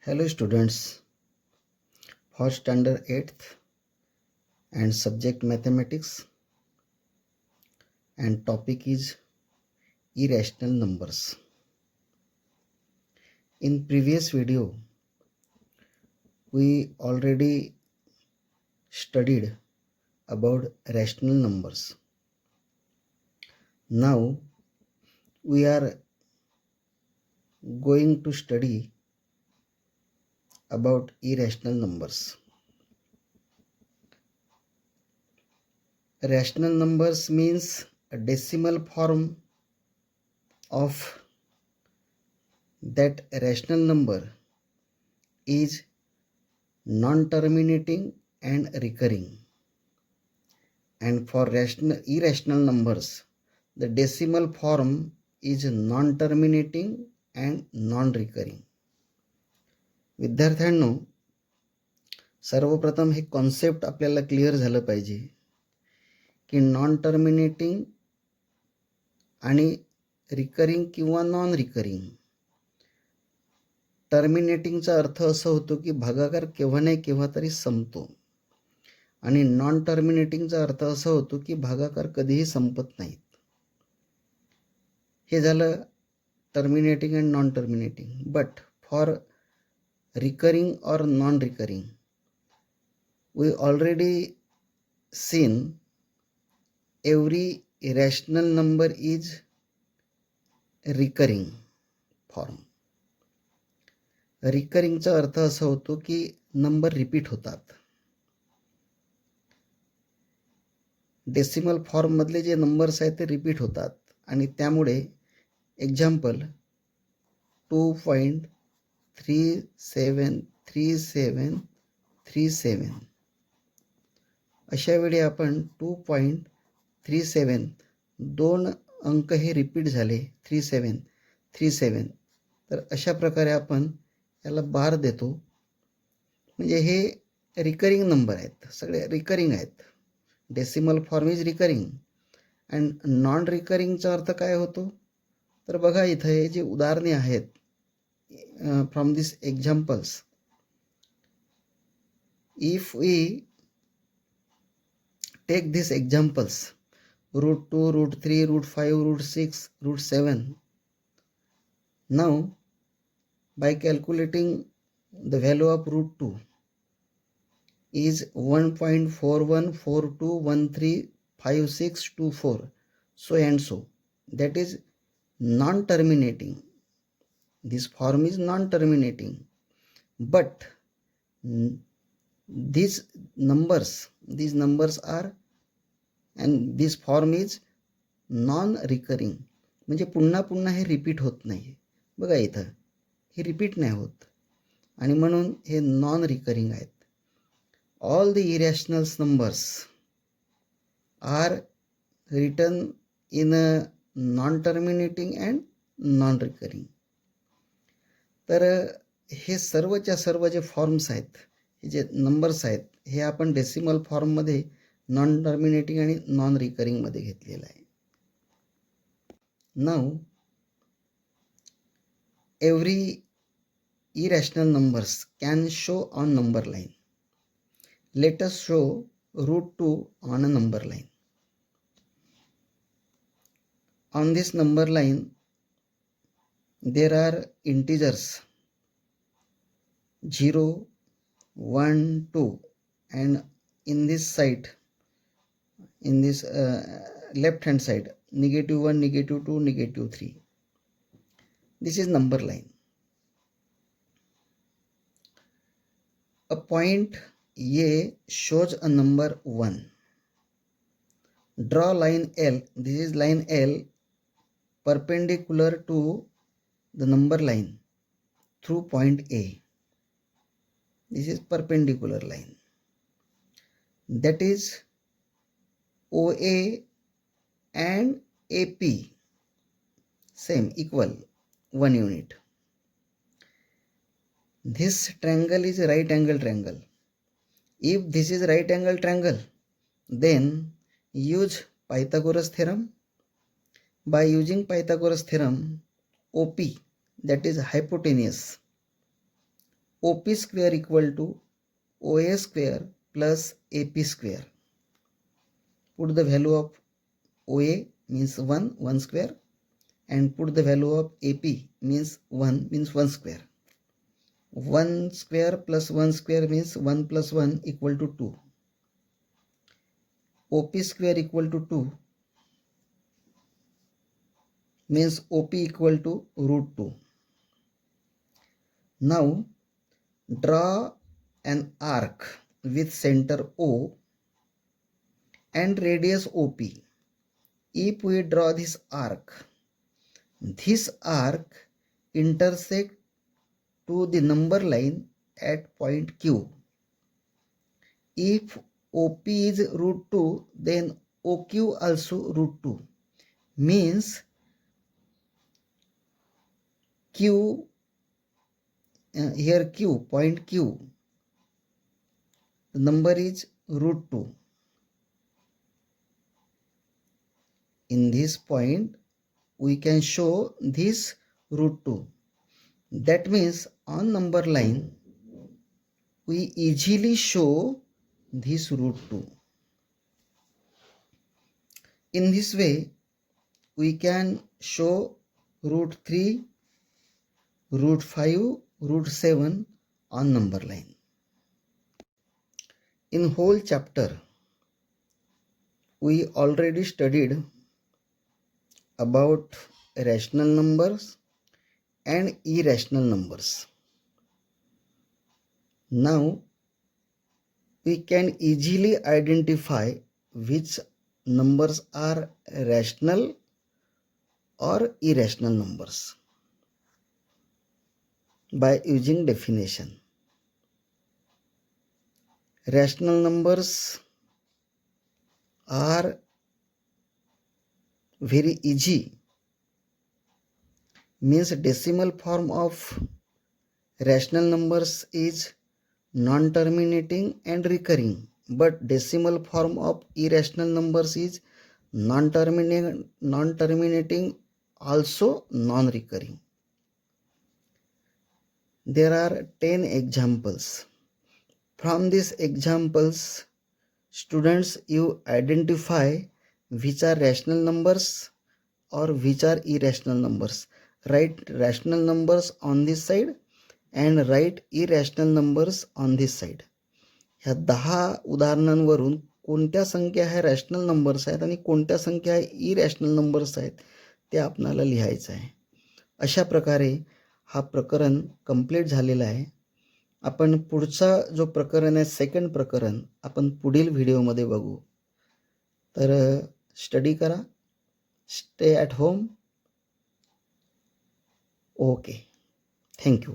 Hello students, for standard 8th and subject mathematics, and topic is irrational numbers. In previous video we already studied about rational numbers. Now we are going to study about irrational numbers. Rational numbers means a decimal form of that rational number is non-terminating and recurring, and for irrational numbers the decimal form is non-terminating and non-recurring. विद्यार्थ्यांनो, सर्वप्रथम हे concept आपल्याला clear झालं पाहिजे की non terminating आणि recurring किंवा non recurring. टर्मिनेटिंगचा अर्थ असा होतो की भागाकार केव्हा नाही केव्हा तरी संपतो, आणि नॉन टर्मिनेटिंगचा अर्थ असा होतो की भागाकार कधीही संपत नाहीत. हे झालं terminating and non terminating. But for recurring or non-recurring, we already seen every irrational number is recurring form. रिकरिंगचा अर्थ असा होतो की नंबर रिपीट होतात. डेसिमल फॉर्म मधले जे नंबर्स आहेत ते रिपीट होतात, आणि त्यामुळे एक्झाम्पल 2.373737 अशा वेळी आपण 2.37 दोन अंक हे रिपीट झाले 3737, तर अशा प्रकारे आपण याला बार देतो. म्हणजे हे रिकरिंग नंबर आहेत, सगळे रिकरिंग आहेत. Decimal form is recurring. And non रिकरिंगचा अर्थ काय होतो, तर बघा इथं हे जे उदाहरणे आहेत from these examples, if we take these examples √2, √3, √5, √6, √7, now by calculating the value of √2 is 1.4142135624, so and so, that is non-terminating. This form is non-terminating, but these numbers are, and this form is non-recurring. म्हणजे पुन्हा पुन्हा हे repeat होत नाही. बघा इथं हे repeat नाही होत, आणि म्हणून हे नॉन रिकरिंग आहेत. All the irrational numbers are written in a non terminating and non recurring. तर हे सर्वच्या सर्व जे फॉर्म्स आहेत, हे जे नंबर्स आहेत, हे आपण डेसिमल फॉर्ममध्ये नॉन टर्मिनेटिंग आणि नॉन रिकरिंगमध्ये घेतलेलं आहे. Now every irrational numbers can show on number line. Let us show √2 on a number line. On this number line there are integers 0, 1, 2, and in this side, in this left hand side, -1, -2, -3. This is number line. A point A shows a number 1. Draw line L. This is line L perpendicular to the number line through point A. This is perpendicular line. That is OA and AP same, equal, 1 unit. This triangle is a right angle triangle. If this is right angle triangle, then use Pythagoras theorem. By using Pythagoras theorem, OP, that is hypotenuse, OP square equal to OA square plus AP square. Put the value of OA means 1 square, and put the value of AP means 1 square. 1 square plus 1 square means 1 plus 1 equal to 2. OP square equal to 2 means OP equal to root 2. Now draw an arc with center O and radius OP. If we draw this arc intersects to the number line at point Q. If OP is root 2, then OQ also root 2. Means Q, here Q, point Q, the number is root 2. In this point, we can show this root 2. That means on number line, we easily show this root 2. In this way, we can show root 3, root 5, root 7 on number line. In whole chapter, we already studied about rational numbers and irrational numbers. Now, we can easily identify which numbers are rational or irrational numbers by using definition. Rational numbers are very easy, means decimal form of rational numbers is non-terminating and recurring, but decimal form of irrational numbers is non-terminating also non-recurring. There are 10 examples. From these examples, students, you identify which are rational numbers or which are irrational numbers. Write rational numbers on this side and write irrational numbers on this side. ह्या 10 उदाहरणांवरून कोणत्या संख्या ह्या rational numbers आहेत आणि कोणत्या संख्या irrational numbers आहेत ते आपल्याला लिहायचं आहे. अशा प्रकारे हा प्रकरण कंप्लीट झालेला आहे. आपण पुढचा जो प्रकरण आहे सेकंड प्रकरण आपण पुढील व्हिडिओमध्ये बघू. तर स्टडी करा, stay at home. Okay, thank you.